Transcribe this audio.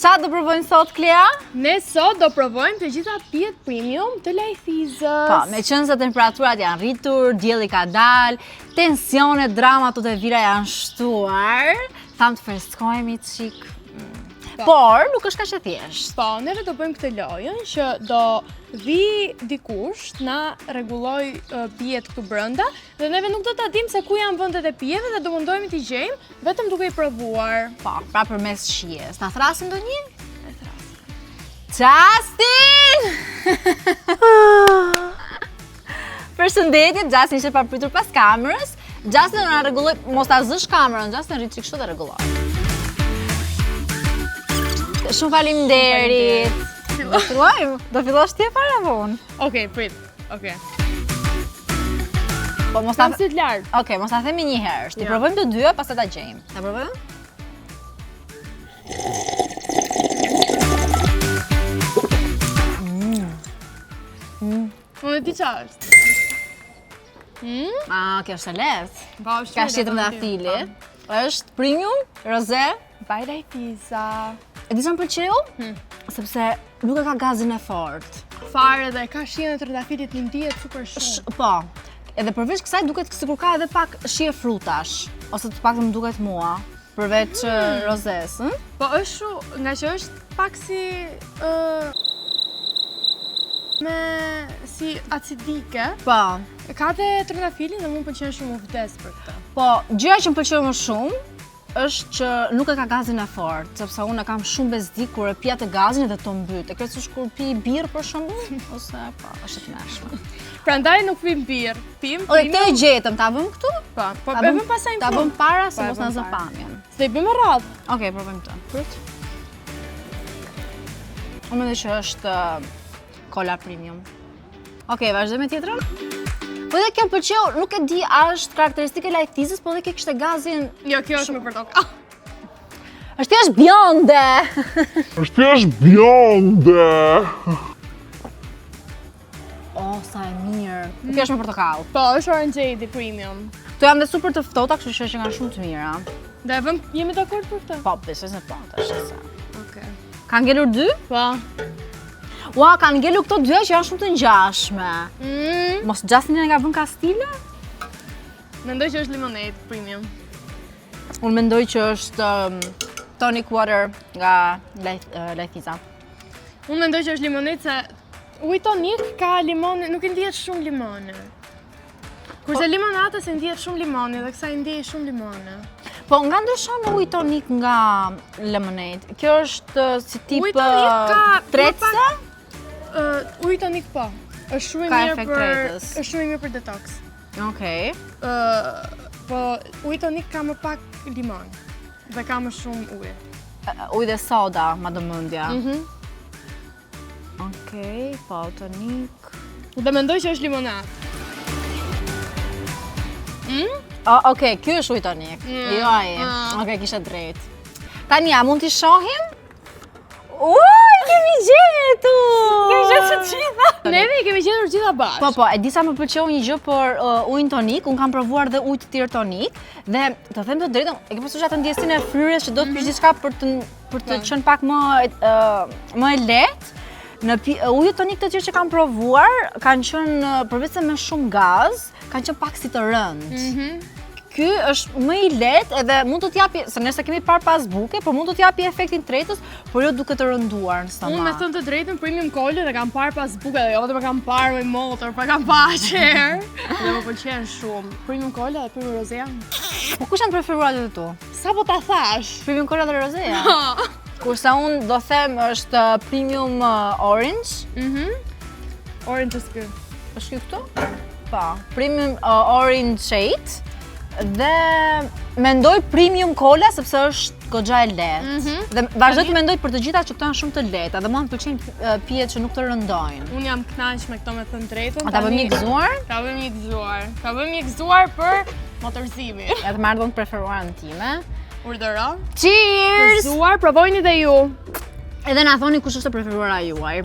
Qa do provojmë sot, Klea? Ne sot do provojmë të gjitha pijet premium të Lajthizës. Po, me qenë se temperaturat janë rritur, dielli ka dalë, tensionet, dramat të vira janë shtuar, tham të freskojmë çik. Por, nuk është kaq e thjeshtë. Po, neve do bëjmë këtë lojën që do vi dikush na rregulloj pijet këtu brenda dhe neve nuk do ta dimë se ku janë vendet e pijeve dhe do mundohemi t'i gjejmë vetëm duke i provuar. Po, pra përmes shijes. Na thrasin ndonjë? E thrasin. Justin! Përshëndetje, Justin ishte papritur pas kamerës. Justin do na rregulloj, mos ta zësh kamerën, Justin rrit çik kështu dhe rregulloj. Shumë faleminderit. Do fillojmë? Do fillosh ti para vonë? Okej, prit. Okej. Po mos ta Kam lart. Okej, mos ta themi një herë. Ti provojmë të dyja, pastaj ta gjejmë. Ta provojmë? Unë di çfarë është. Kjo është e lehtë. Po, është. Ka shitër ndafili. Është premium, roze. Vaj Lajthiza. E di sa më pëlqeu? Sepse nuk e ka gazin e fortë. Fare dhe ka shijen e trëndafilit, më ndihet super shumë. Po. Edhe përveç kësaj duket sikur ka edhe pak shije frutash, ose të paktën më duket mua, përveç rozes, ëh? Po është nga që është pak si me si acidike. Po. Ka dhe trëndafilin dhe mu pëlqen shumë u vdes për këtë. Po, gjëja që më pëlqeu më shumë është që nuk e ka gazin e fortë, sepse unë kam shumë bezdik kur e pija të gazin dhe të mbyt. E kresush kur pi birë për shembull, ose po, është të mëshme. Prandaj nuk pim birë, pim. Oj, këtë e gjetëm, ta vëm këtu? Po, po e vëm pasaj në ta vëm para se Po, e mos na vëm zë para. pamjen. Se i bëjmë radhë. Okej, provojmë këtë. Prit. Unë mendoj që është kola premium. Okej, vazhdojmë me tjetrën. Po dhe kjo pëlqeu, nuk e di, a është karakteristike Lajthizës, po dhe kjo kishte gazin. Jo, kjo është me portokall. Është thjesht bjonde. Është thjesht bjonde. Oh, sa e mirë. Kjo është me portokall. Po, është Orangeade premium. Këto janë dhe super të ftohta, kështu që kanë shumë të mira. Dhe jemi dakord për këtë? Po, besoj se po, tash sa. Okej. Ka ngelur dy? Po. Ua, kanë ngelur këto dyja që janë shumë të ngjashme. Mos Justin e ka vënë Kastile? Mendoj që është limonade premium. Unë mendoj që është tonic water nga Lajthiza. Unë mendoj që është limonade se uji tonik ka limone, nuk i ndihet shumë limone. Kurse limonata se ndihet shumë limone dhe kësaj ndihet shumë limone. Po nga ndryshon uji tonik nga lemonade? Kjo është si tip Uji tonik ka trecë? Uji tonik po. Është shumë i Ka mirë efekt për tretës. është shumë i mirë për detox. Okej. Po uji tonik ka më pak limon dhe ka më shumë ujë. Uji dhe soda, madhëmendja. Okej, po tonik. Dhe mendoj që është limonadë. Okej, ky është uji tonik. Jo ai. Okej, kisha drejt. Tani a mund t'i shohim? Uj, kemi gjetur! Kemi gjetur të gjitha. Neve i kemi gjetur gjitha bashkë. Po, e di sa më pëlqeu një gjë për ujin tonik, unë kam provuar dhe ujë të tjerë tonik dhe të them të drejtën, e ke pasur atë ndjesinë e fryrjes që do të pish diçka për të qenë pak më e lehtë. Në ujët tonik të tjerë që kam provuar kanë qenë përveç se me shumë gaz, kanë qenë pak si të rëndë. Ky është më i lehtë edhe mund të t'japi, se nëse kemi parë pas buke, por mund të t'japi efektin tretës, por jo duke të rënduar në stomak. Unë me thënë të drejtën premium cola dhe kam parë pas buke dhe jo vetëm e kam parë me motor, pa kam parë qërë. Dhe më pëlqen shumë. Premium cola dhe premium rosea. Po kush janë preferuarat e tu? Sa po ta thash? Premium cola dhe rosea? Kurse unë do them është premium orange. Orange është ky. Është ky këtu? Po, premium orange shade. Dhe mendoj premium cola sepse është goxha e lehtë. Dhe vazhdoj të mendoj për të gjitha që këto janë shumë të lehta dhe mua më pëlqejnë pijet që nuk të rëndojnë. Unë jam kënaq me këto me thënë drejtën. Ta bëjmë një gëzuar? Ta bëjmë një gëzuar. Ta bëjmë një gëzuar për motorzimin. Edhe marrë do të preferuarën time. Urdhëro. Cheers! Gëzuar, provojini dhe ju. Edhe na thoni kush është e preferuara juaj.